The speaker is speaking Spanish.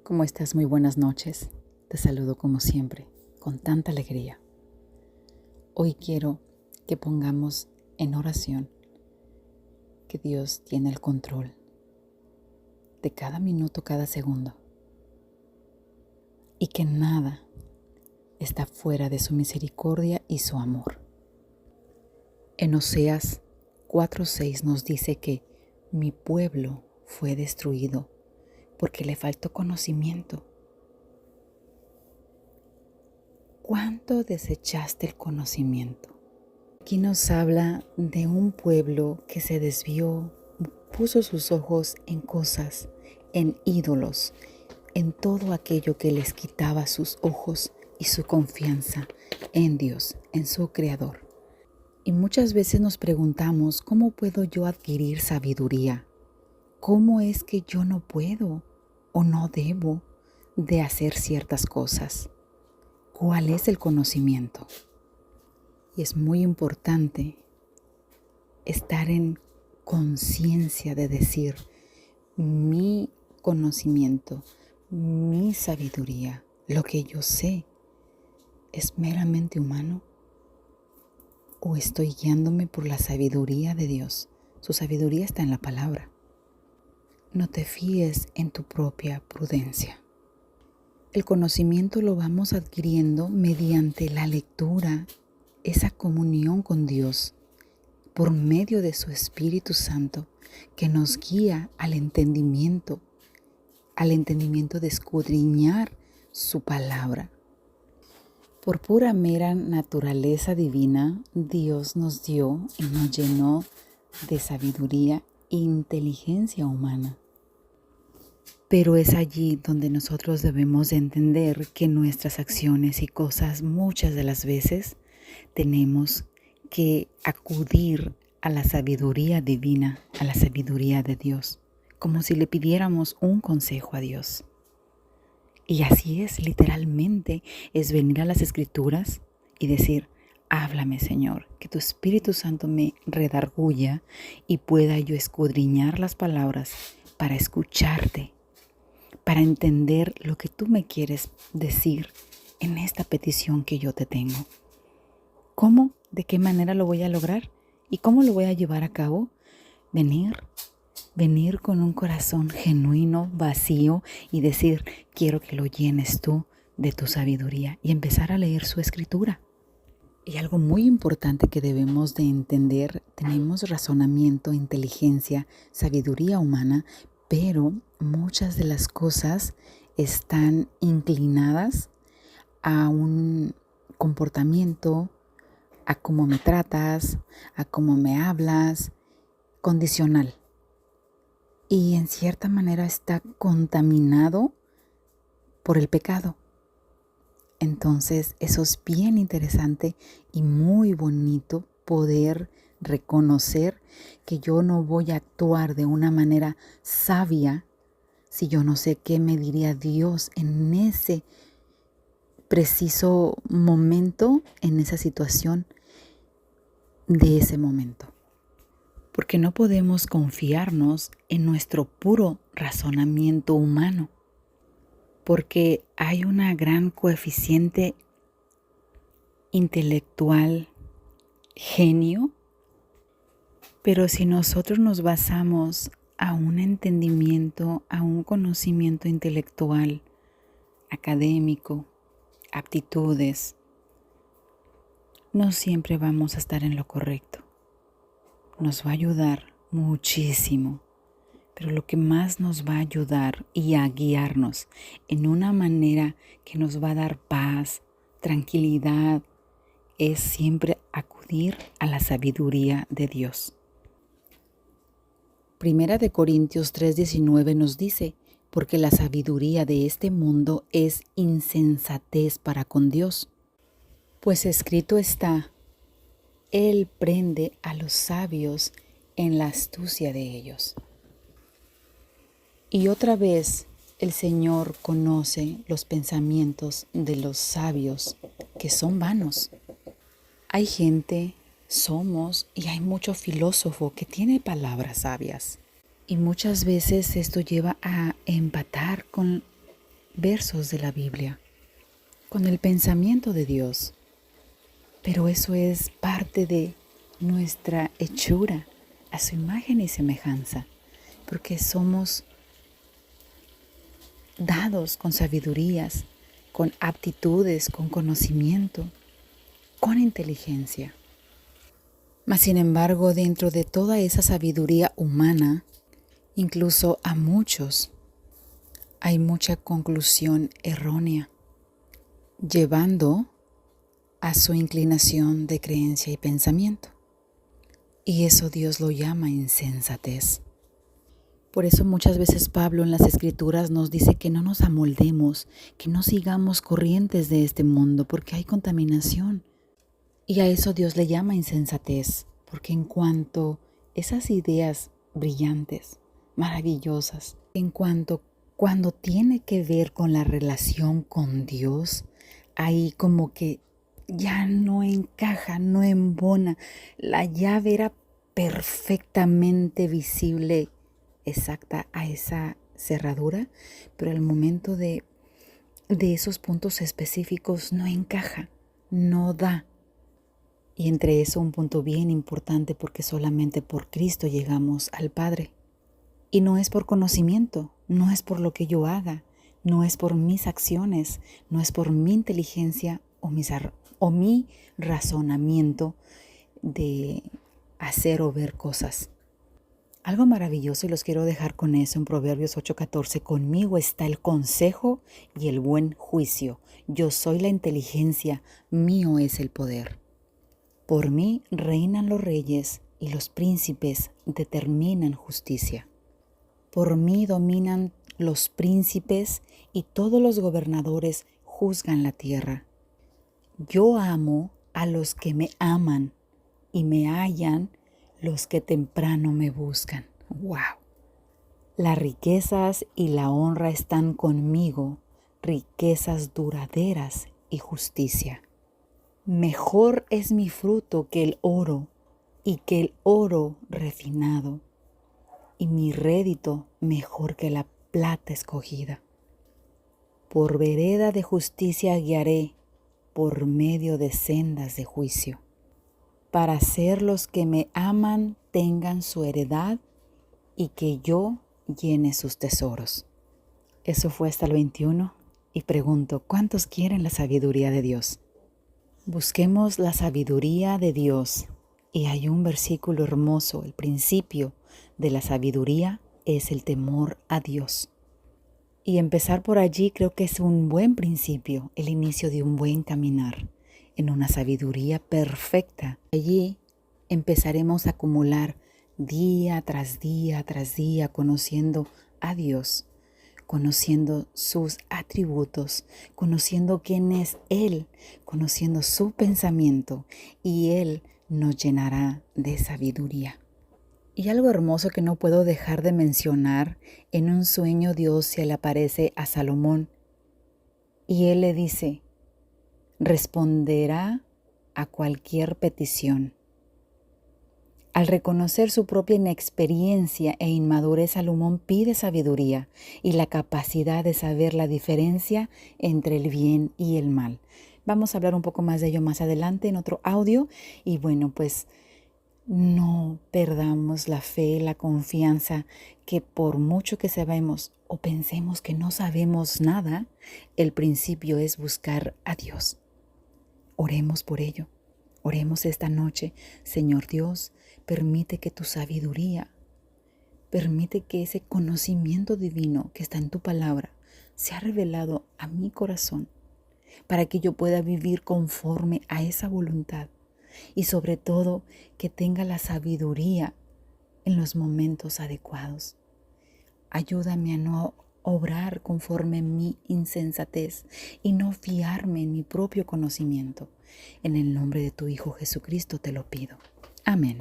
¿Cómo estás? Muy buenas noches. Te saludo como siempre, con tanta alegría. Hoy quiero que pongamos en oración que Dios tiene el control de cada minuto, cada segundo, y que nada está fuera de su misericordia y su amor. En Oseas 4:6 nos dice que mi pueblo fue destruido porque le faltó conocimiento. ¿Cuánto desechaste el conocimiento? Aquí nos habla de un pueblo que se desvió, puso sus ojos en cosas, en ídolos, en todo aquello que les quitaba sus ojos y su confianza en Dios, en su Creador. Y muchas veces nos preguntamos, ¿cómo puedo yo adquirir sabiduría? ¿Cómo es que yo no puedo o no debo de hacer ciertas cosas? ¿Cuál es el conocimiento? Y es muy importante estar en conciencia de decir, mi conocimiento, mi sabiduría, lo que yo sé, ¿es meramente humano? ¿O estoy guiándome por la sabiduría de Dios? Su sabiduría está en la palabra. No te fíes en tu propia prudencia. El conocimiento lo vamos adquiriendo mediante la lectura, esa comunión con Dios, por medio de su Espíritu Santo, que nos guía al entendimiento de escudriñar su palabra. Por pura mera naturaleza divina, Dios nos dio y nos llenó de sabiduría e inteligencia humana. Pero es allí donde nosotros debemos de entender que nuestras acciones y cosas muchas de las veces tenemos que acudir a la sabiduría divina, a la sabiduría de Dios, como si le pidiéramos un consejo a Dios. Y así es, literalmente, es venir a las Escrituras y decir, háblame, Señor, que tu Espíritu Santo me redarguya y pueda yo escudriñar las palabras para escucharte, para entender lo que tú me quieres decir en esta petición que yo te tengo. ¿Cómo? ¿De qué manera lo voy a lograr? ¿Y cómo lo voy a llevar a cabo? Venir con un corazón genuino, vacío y decir, quiero que lo llenes tú de tu sabiduría y empezar a leer su escritura. Y algo muy importante que debemos de entender, tenemos razonamiento, inteligencia, sabiduría humana, pero muchas de las cosas están inclinadas a un comportamiento, a cómo me tratas, a cómo me hablas, condicional. Y en cierta manera está contaminado por el pecado. Entonces, eso es bien interesante y muy bonito poder reconocer que yo no voy a actuar de una manera sabia si yo no sé qué me diría Dios en ese preciso momento, en esa situación de ese momento. Porque no podemos confiarnos en nuestro puro razonamiento humano, porque hay una gran coeficiente intelectual, genio, pero si nosotros nos basamos a un entendimiento, a un conocimiento intelectual, académico, aptitudes, no siempre vamos a estar en lo correcto. Nos va a ayudar muchísimo, pero lo que más nos va a ayudar y a guiarnos en una manera que nos va a dar paz, tranquilidad, es siempre acudir a la sabiduría de Dios. Primera de Corintios 3:19 nos dice, porque la sabiduría de este mundo es insensatez para con Dios. Pues escrito está, Él prende a los sabios en la astucia de ellos. Y otra vez el Señor conoce los pensamientos de los sabios que son vanos. Hay gente, somos y hay mucho filósofo que tiene palabras sabias. Y muchas veces esto lleva a empatar con versos de la Biblia, con el pensamiento de Dios. Pero eso es parte de nuestra hechura a su imagen y semejanza, porque somos dados con sabidurías, con aptitudes, con conocimiento, con inteligencia. Mas sin embargo, dentro de toda esa sabiduría humana, incluso a muchos, hay mucha conclusión errónea, llevando a su inclinación de creencia y pensamiento. Y eso Dios lo llama insensatez. Por eso muchas veces Pablo en las Escrituras nos dice que no nos amoldemos, que no sigamos corrientes de este mundo, porque hay contaminación. Y a eso Dios le llama insensatez, porque en cuanto esas ideas brillantes, maravillosas, cuando tiene que ver con la relación con Dios, ahí como que ya no encaja, no embona. La llave era perfectamente visible, exacta a esa cerradura, pero al momento de esos puntos específicos no encaja, no da. Y entre eso un punto bien importante, porque solamente por Cristo llegamos al Padre. Y no es por conocimiento, no es por lo que yo haga, no es por mis acciones, no es por mi inteligencia o mi razonamiento de hacer o ver cosas. Algo maravilloso, y los quiero dejar con eso en Proverbios 8:14. Conmigo está el consejo y el buen juicio. Yo soy la inteligencia, mío es el poder. Por mí reinan los reyes y los príncipes determinan justicia. Por mí dominan los príncipes y todos los gobernadores juzgan la tierra. Yo amo a los que me aman y me hallan los que temprano me buscan. ¡Wow! Las riquezas y la honra están conmigo, riquezas duraderas y justicia. Mejor es mi fruto que el oro y que el oro refinado, y mi rédito mejor que la plata escogida. Por vereda de justicia guiaré, por medio de sendas de juicio, para hacer los que me aman tengan su heredad y que yo llene sus tesoros. Eso fue hasta el 21 y pregunto, ¿cuántos quieren la sabiduría de Dios? Busquemos la sabiduría de Dios. Y hay un versículo hermoso, el principio de la sabiduría es el temor a Dios. Y empezar por allí creo que es un buen principio, el inicio de un buen caminar en una sabiduría perfecta. Allí empezaremos a acumular día tras día tras día, conociendo a Dios, conociendo sus atributos, conociendo quién es Él, conociendo su pensamiento, y Él nos llenará de sabiduría. Y algo hermoso que no puedo dejar de mencionar, en un sueño Dios se le aparece a Salomón y Él le dice, responderá a cualquier petición. Al reconocer su propia inexperiencia e inmadurez, Salomón pide sabiduría y la capacidad de saber la diferencia entre el bien y el mal. Vamos a hablar un poco más de ello más adelante en otro audio. Y bueno, pues no perdamos la fe, la confianza, que por mucho que sabemos o pensemos que no sabemos nada, el principio es buscar a Dios. Oremos por ello. Oremos esta noche. Señor Dios, permite que tu sabiduría, permite que ese conocimiento divino que está en tu palabra sea revelado a mi corazón, para que yo pueda vivir conforme a esa voluntad y sobre todo que tenga la sabiduría en los momentos adecuados. Ayúdame a no obrar conforme mi insensatez y no fiarme en mi propio conocimiento. En el nombre de tu Hijo Jesucristo te lo pido. Amén.